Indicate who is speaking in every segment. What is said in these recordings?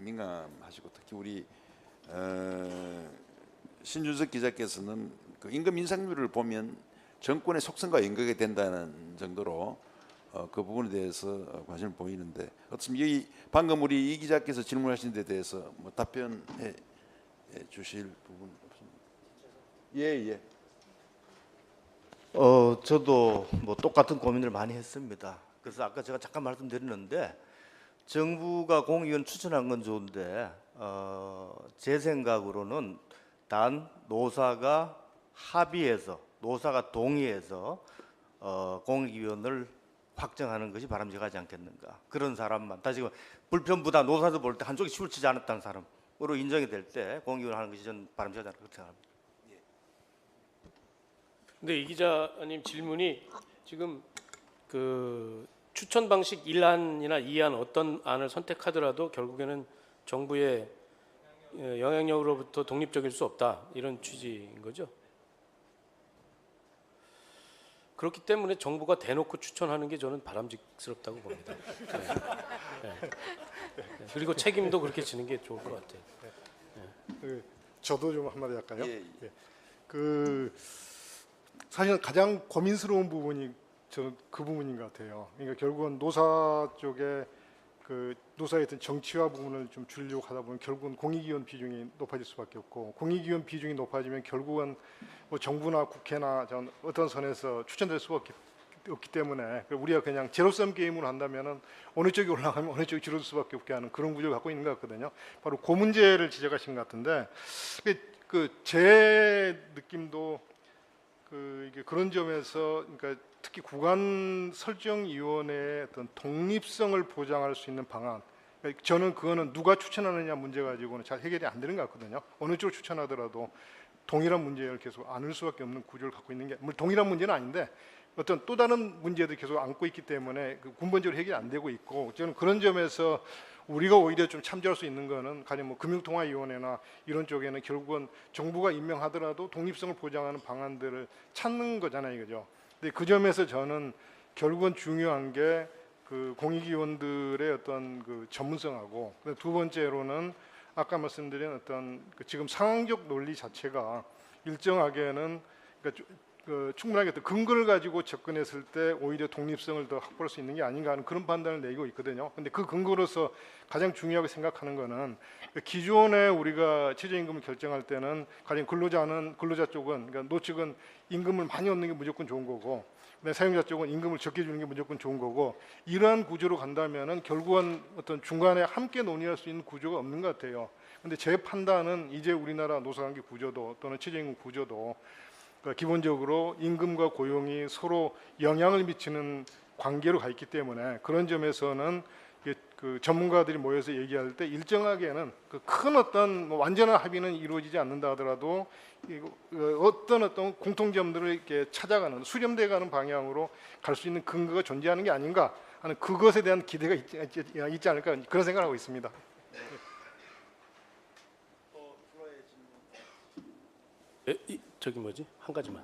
Speaker 1: 민감하시고 특히 우리 신준석 기자께서는 그 임금 인상률을 보면 정권의 속성과 연결이 된다는 정도로 그 부분에 대해서 관심을 보이는데 어떻습니까? 방금 우리 이 기자께서 질문하신 데 대해서 뭐 답변해 주실 부분 없습니까? 예.
Speaker 2: 저도 뭐 똑같은 고민을 많이 했습니다. 그래서 아까 제가 잠깐 말씀드렸는데 정부가 공익위원 추천한 건 좋은데 제 생각으로는 단 노사가 합의해서 노사가 동의해서 공익위원을 확정하는 것이 바람직하지 않겠는가. 그런 사람만 다시 불편부다 노사도 볼 때 한쪽이 치울 치지 않았다는 사람으로 인정이 될 때 공익위원 하는 것이 저는 바람직하지 않다고 생각합니다.
Speaker 3: 근데 이 기자님 질문이 지금 그 추천 방식 1안이나 2안 어떤 안을 선택하더라도 결국에는 정부의 영향력으로부터 독립적일 수 없다 이런 취지인 거죠. 그렇기 때문에 정부가 대놓고 추천하는 게 저는 바람직스럽다고 봅니다. 네. 그리고 책임도 그렇게 지는 게 좋을 것 같아요.
Speaker 4: 저도 좀 한마디 할까요?
Speaker 1: 예.
Speaker 4: 사실은 가장 고민스러운 부분이 저는 그 부분인 것 같아요. 그러니까 결국은 노사 쪽에 그 노사의 어떤 정치화 부분을 좀 줄이려고 하다 보면 결국은 공익위원 비중이 높아질 수밖에 없고 공익위원 비중이 높아지면 결국은 뭐 정부나 국회나 어떤 선에서 추천될 수밖에 없기 때문에 우리가 그냥 제로섬 게임으로 한다면은 어느 쪽이 올라가면 어느 쪽이 줄어들 수밖에 없게 하는 그런 구조를 갖고 있는 것 같거든요. 바로 그 문제를 지적하신 것 같은데 제 느낌도 이게 그런 점에서 그러니까 특히 구간 설정위원회의 어떤 독립성을 보장할 수 있는 방안, 그러니까 저는 그거는 누가 추천하느냐 문제 가지고는 잘 해결이 안 되는 것 같거든요. 어느 쪽을 추천하더라도 동일한 문제를 계속 안을 수밖에 없는 구조를 갖고 있는 게 물론 동일한 문제는 아닌데 어떤 또 다른 문제도 계속 안고 있기 때문에 근본적으로 해결이 안 되고 있고 저는 그런 점에서 우리가 오히려 좀 참조할 수 있는 거는 가령 뭐 금융통화위원회나 이런 쪽에는 결국은 정부가 임명하더라도 독립성을 보장하는 방안들을 찾는 거잖아요, 이거죠. 근데 그 점에서 저는 결국은 중요한 게 그 공익위원들의 어떤 그 전문성하고 두 번째로는 아까 말씀드린 어떤 지금 상황적 논리 자체가 일정하게는 충분하게 어떤 근거를 가지고 접근했을 때 오히려 독립성을 더 확보할 수 있는 게 아닌가 하는 그런 판단을 내고 있거든요. 근데 그 근거로서 가장 중요하게 생각하는 거는 기존에 우리가 최저임금을 결정할 때는 가령 근로자 쪽은 그러니까 노측은 임금을 많이 얻는 게 무조건 좋은 거고 사용자 쪽은 임금을 적게 주는 게 무조건 좋은 거고 이러한 구조로 간다면은 결국은 어떤 중간에 함께 논의할 수 있는 구조가 없는 것 같아요. 근데 제 판단은 이제 우리나라 노사관계 구조도 또는 최저임금 구조도 기본적으로 임금과 고용이 서로 영향을 미치는 관계로 가 있기 때문에 그런 점에서는 그 전문가들이 모여서 얘기할 때 일정하게는 그 큰 어떤 뭐 완전한 합의는 이루어지지 않는다 하더라도 어떤 공통점들을 이렇게 찾아가는 수렴돼가는 방향으로 갈 수 있는 근거가 존재하는 게 아닌가 하는 그것에 대한 기대가 있지 않을까 그런 생각을 하고 있습니다.
Speaker 3: 저기 뭐지? 한 가지만.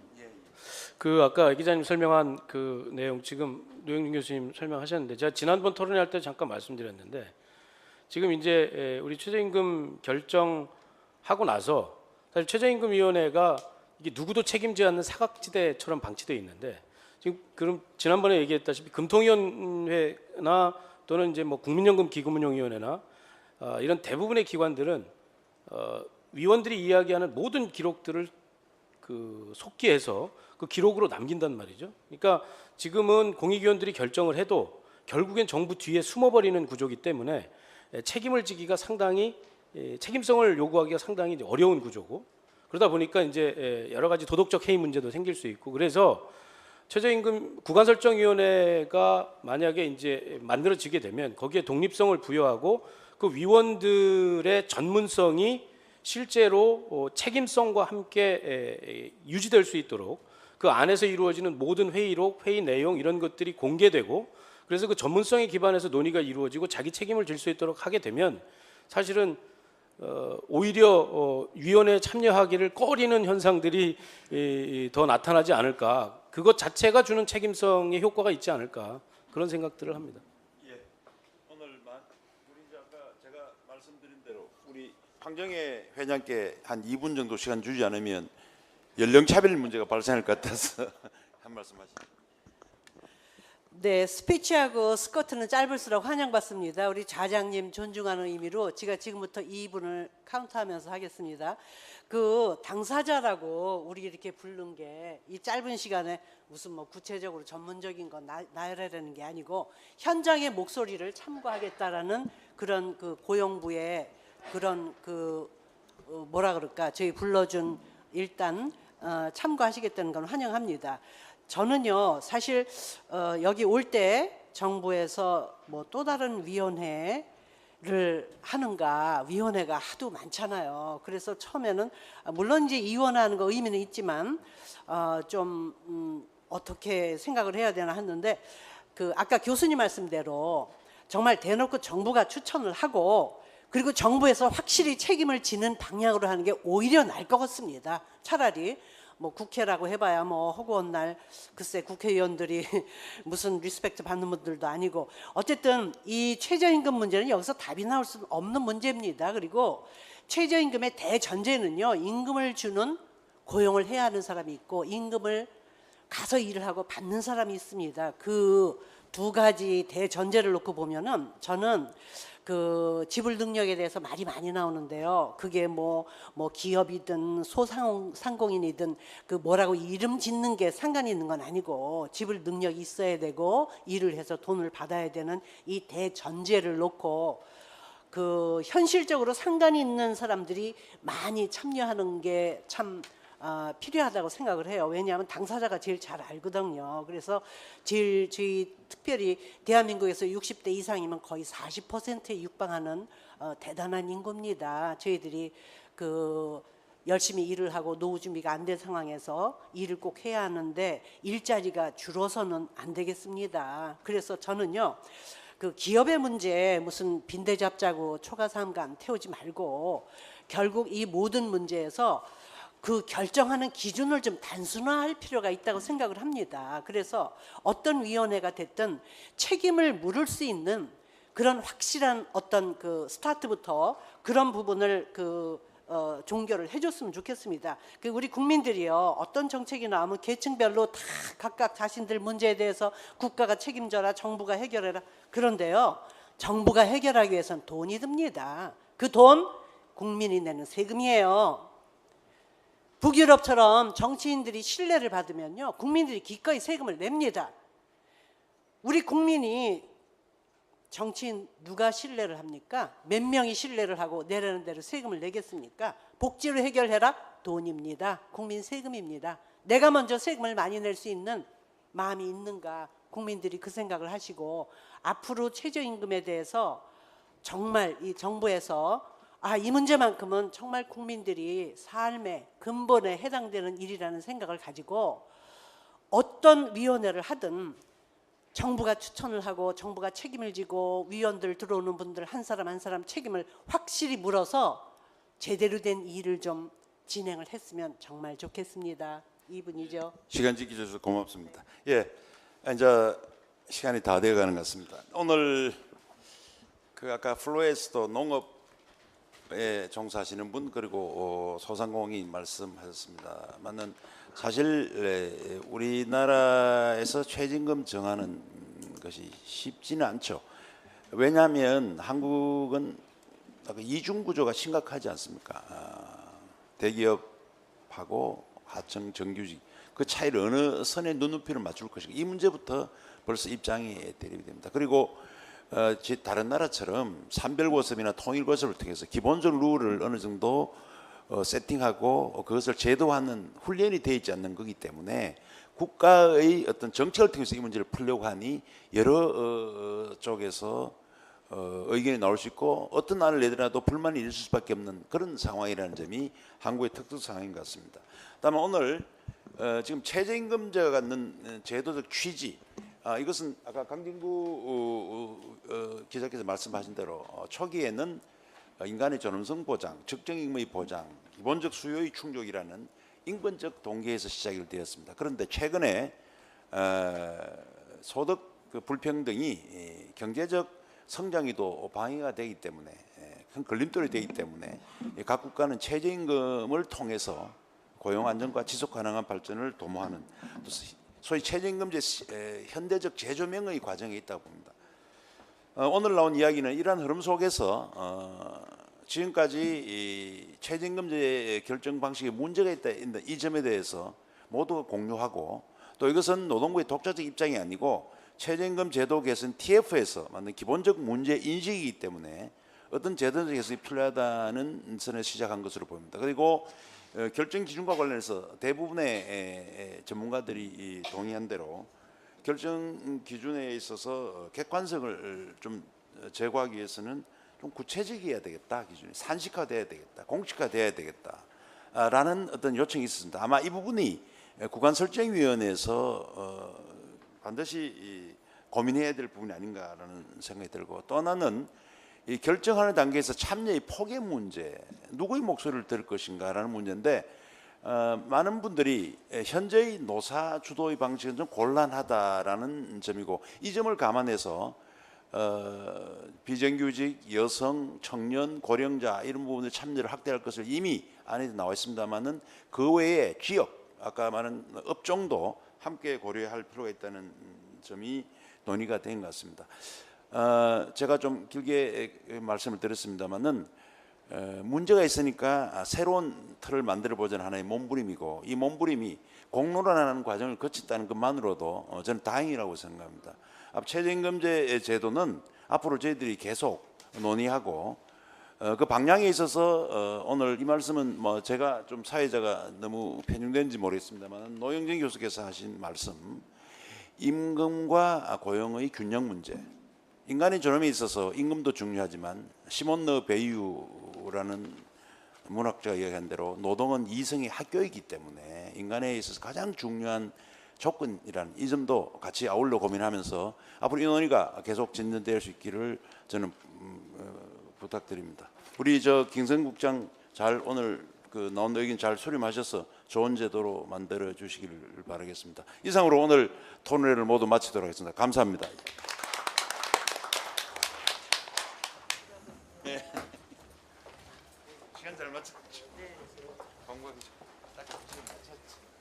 Speaker 3: 그 아까 이 기자님 설명한 그 내용 지금 노영준 교수님 설명하셨는데 제가 지난번 토론회 할 때 잠깐 말씀드렸는데 지금 이제 우리 최저임금 결정하고 나서 사실 최저임금위원회가 이게 누구도 책임지지 않는 사각지대처럼 방치되어 있는데 지금 그럼 지난번에 얘기했다시피 금통위원회나 또는 이제 뭐 국민연금기금운용위원회나 이런 대부분의 기관들은 위원들이 이야기하는 모든 기록들을 속기해서 그 기록으로 남긴단 말이죠. 그러니까 지금은 공익위원들이 결정을 해도 결국엔 정부 뒤에 숨어버리는 구조이기 때문에 책임을 지기가 상당히 책임성을 요구하기가 상당히 이제 어려운 구조고 그러다 보니까 이제 여러 가지 도덕적 해이 문제도 생길 수 있고 그래서 최저임금 구간설정위원회가 만약에 이제 만들어지게 되면 거기에 독립성을 부여하고 그 위원들의 전문성이 실제로 책임성과 함께 유지될 수 있도록 그 안에서 이루어지는 모든 회의록, 회의 내용 이런 것들이 공개되고 그래서 그 전문성에 기반해서 논의가 이루어지고 자기 책임을 질 수 있도록 하게 되면 사실은 오히려 위원회에 참여하기를 꺼리는 현상들이 더 나타나지 않을까 그것 자체가 주는 책임성의 효과가 있지 않을까 그런 생각들을 합니다.
Speaker 1: 오늘 우리 이제 아까 제가 말씀드린 대로 우리 황정혜 회장께 한 2분 정도 시간 주지 않으면 연령차별 문제가 발생할 것 같아서 한 말씀 하시죠.
Speaker 5: 네, 스피치하고 스커트는 짧을수록 환영받습니다. 우리 좌장님 존중하는 의미로 제가 지금부터 2분을 카운트하면서 하겠습니다. 그 당사자라고 우리 이렇게 부른 게 이 짧은 시간에 무슨 뭐 구체적으로 전문적인 건 나열하려는 게 아니고 현장의 목소리를 참고하겠다라는 그런 그 고용부의 그런 그 뭐라 그럴까 저희 불러준 일단 참고하시겠다는 건 환영합니다. 저는요 사실 여기 올 때 정부에서 뭐 또 다른 위원회를 하는가 위원회가 하도 많잖아요. 그래서 처음에는 물론 이제 이원하는 거 의미는 있지만 좀 어떻게 생각을 해야 되나 했는데 그 아까 교수님 말씀대로 정말 대놓고 정부가 추천을 하고 그리고 정부에서 확실히 책임을 지는 방향으로 하는 게 오히려 나을 것 같습니다. 차라리 뭐 국회라고 해봐야 뭐 허구한 날 글쎄 국회의원들이 무슨 리스펙트 받는 분들도 아니고 어쨌든 이 최저임금 문제는 여기서 답이 나올 수 없는 문제입니다. 그리고 최저임금의 대전제는요 임금을 주는 고용을 해야 하는 사람이 있고 임금을 가서 일을 하고 받는 사람이 있습니다. 그 두 가지 대전제를 놓고 보면은 저는 그 지불 능력에 대해서 말이 많이 나오는데요. 그게 뭐 기업이든 소상공인이든 그 뭐라고 이름 짓는 게 상관이 있는 건 아니고 지불 능력이 있어야 되고 일을 해서 돈을 받아야 되는 이 대전제를 놓고 그 현실적으로 상관이 있는 사람들이 많이 참여하는 게 참 필요하다고 생각을 해요. 왜냐하면 당사자가 제일 잘 알거든요. 그래서 제일 저희 특별히 대한민국에서 60대 이상이면 거의 40%에 육박하는 대단한 인구입니다. 저희들이 그 열심히 일을 하고 노후 준비가 안 된 상황에서 일을 꼭 해야 하는데 일자리가 줄어서는 안 되겠습니다. 그래서 저는요. 그 기업의 문제 무슨 빈대 잡자고 초가삼간 태우지 말고 결국 이 모든 문제에서 그 결정하는 기준을 좀 단순화할 필요가 있다고 생각을 합니다. 그래서 어떤 위원회가 됐든 책임을 물을 수 있는 그런 확실한 어떤 그 스타트부터 그런 부분을 종결을 해줬으면 좋겠습니다. 그 우리 국민들이요 어떤 정책이 나오면 계층별로 다 각각 자신들 문제에 대해서 국가가 책임져라, 정부가 해결해라. 그런데요 정부가 해결하기 위해서는 돈이 듭니다. 그 돈 국민이 내는 세금이에요. 북유럽처럼 정치인들이 신뢰를 받으면요 국민들이 기꺼이 세금을 냅니다. 우리 국민이 정치인 누가 신뢰를 합니까? 몇 명이 신뢰를 하고 내라는 대로 세금을 내겠습니까? 복지로 해결해라? 돈입니다. 국민 세금입니다. 내가 먼저 세금을 많이 낼 수 있는 마음이 있는가? 국민들이 그 생각을 하시고 앞으로 최저임금에 대해서 정말 이 정부에서 이 문제만큼은 정말 국민들이 삶의 근본에 해당되는 일이라는 생각을 가지고 어떤 위원회를 하든 정부가 추천을 하고 정부가 책임을 지고 위원들 들어오는 분들 한 사람 한 사람 책임을 확실히 물어서 제대로 된 일을 좀 진행을 했으면 정말 좋겠습니다. 이분이죠.
Speaker 1: 시간 지켜주셔서 고맙습니다. 예, 이제 시간이 다 되어가는 것 같습니다. 오늘 그 아까 플로에스도 농업에 종사하시는 분 그리고 소상공인 말씀하셨습니다만은 사실 우리나라에서 최저임금 정하는 것이 쉽지는 않죠. 왜냐하면 한국은 이중 구조가 심각하지 않습니까? 대기업하고 하청 정규직 그 차이를 어느 선에 눈높이를 맞출 것인가 이 문제부터 벌써 입장이 대립이 됩니다. 그리고 다른 나라처럼 산별고습이나 통일고습을 통해서 기본적 룰을 어느 정도 세팅하고 그것을 제도화하는 훈련이 되어 있지 않는 거기 때문에 국가의 어떤 정책을 통해서 이 문제를 풀려고 하니 여러 쪽에서 의견이 나올 수 있고 어떤 안을 내더라도 불만이 있을 수밖에 없는 그런 상황이라는 점이 한국의 특수 상황인 것 같습니다. 다만 오늘 지금 최저임금제가 갖는 제도적 취지 이것은 아까 강진구 기자께서 말씀하신 대로 초기에는 인간의 존엄성 보장, 적정임금의 보장, 기본적 수요의 충족이라는 인권적 동기에서 시작이 되었습니다. 그런데 최근에 소득 불평등이 경제적 성장에도 방해가 되기 때문에 큰 걸림돌이 되기 때문에 각 국가는 최저임금을 통해서 고용 안정과 지속 가능한 발전을 도모하는 또 소위 최저임금제 현대적 재조명의 과정에 있다고 봅니다. 오늘 나온 이야기는 이러한 흐름 속에서 지금까지 이 최저임금제 결정 방식에 문제가 있다 이 점에 대해서 모두가 공유하고 또 이것은 노동부의 독자적 입장이 아니고 최저임금 제도 개선 TF에서 만든 기본적 문제 인식이기 때문에 어떤 제도적 개선이 필요하다는 선에서 시작한 것으로 보입니다. 그리고 결정 기준과 관련해서 대부분의 전문가들이 동의한 대로 결정 기준에 있어서 객관성을 좀 제고하기 위해서는 좀 구체적이어야 되겠다. 기준이 산식화돼야 되겠다. 공식화돼야 되겠다라는 어떤 요청이 있었습니다. 아마 이 부분이 구간설정위원회에서 반드시 고민해야 될 부분이 아닌가라는 생각이 들고 또 하나는 이 결정하는 단계에서 참여의 폭의 문제, 누구의 목소리를 들을 것인가라는 문제인데 많은 분들이 현재의 노사 주도의 방식은 좀 곤란하다라는 점이고 이 점을 감안해서 비정규직, 여성, 청년, 고령자 이런 부분의 참여를 확대할 것을 이미 안에 나와 있습니다만은 그 외에 지역, 아까 말한 업종도 함께 고려할 필요가 있다는 점이 논의가 된 것 같습니다. 제가 좀 길게 말씀을 드렸습니다만은 문제가 있으니까 새로운 틀을 만들어 보자는 하나의 몸부림이고 이 몸부림이 공론화하는 과정을 거쳤다는 것만으로도 저는 다행이라고 생각합니다. 최저임금제 제도는 앞으로 저희들이 계속 논의하고 그 방향에 있어서 오늘 이 말씀은 뭐 제가 좀 사회자가 너무 편중된지 모르겠습니다만 노영진 교수께서 하신 말씀 임금과 고용의 균형 문제 인간의 존엄에 있어서 임금도 중요하지만 시몬 르 베이유라는 문학자가 이야기한 대로 노동은 이성의 학교이기 때문에 인간에 있어서 가장 중요한 조건이라는 이 점도 같이 아울러 고민하면서 앞으로 이 논의가 계속 진전될 수 있기를 저는 부탁드립니다. 우리 김성 국장 잘 오늘 그 나온 의견 잘 수렴하셔서 좋은 제도로 만들어 주시기를 바라겠습니다. 이상으로 오늘 토론회를 모두 마치도록 하겠습니다. 감사합니다. 시간 잘 맞췄죠? 네. 건강 딱 지금 맞췄죠.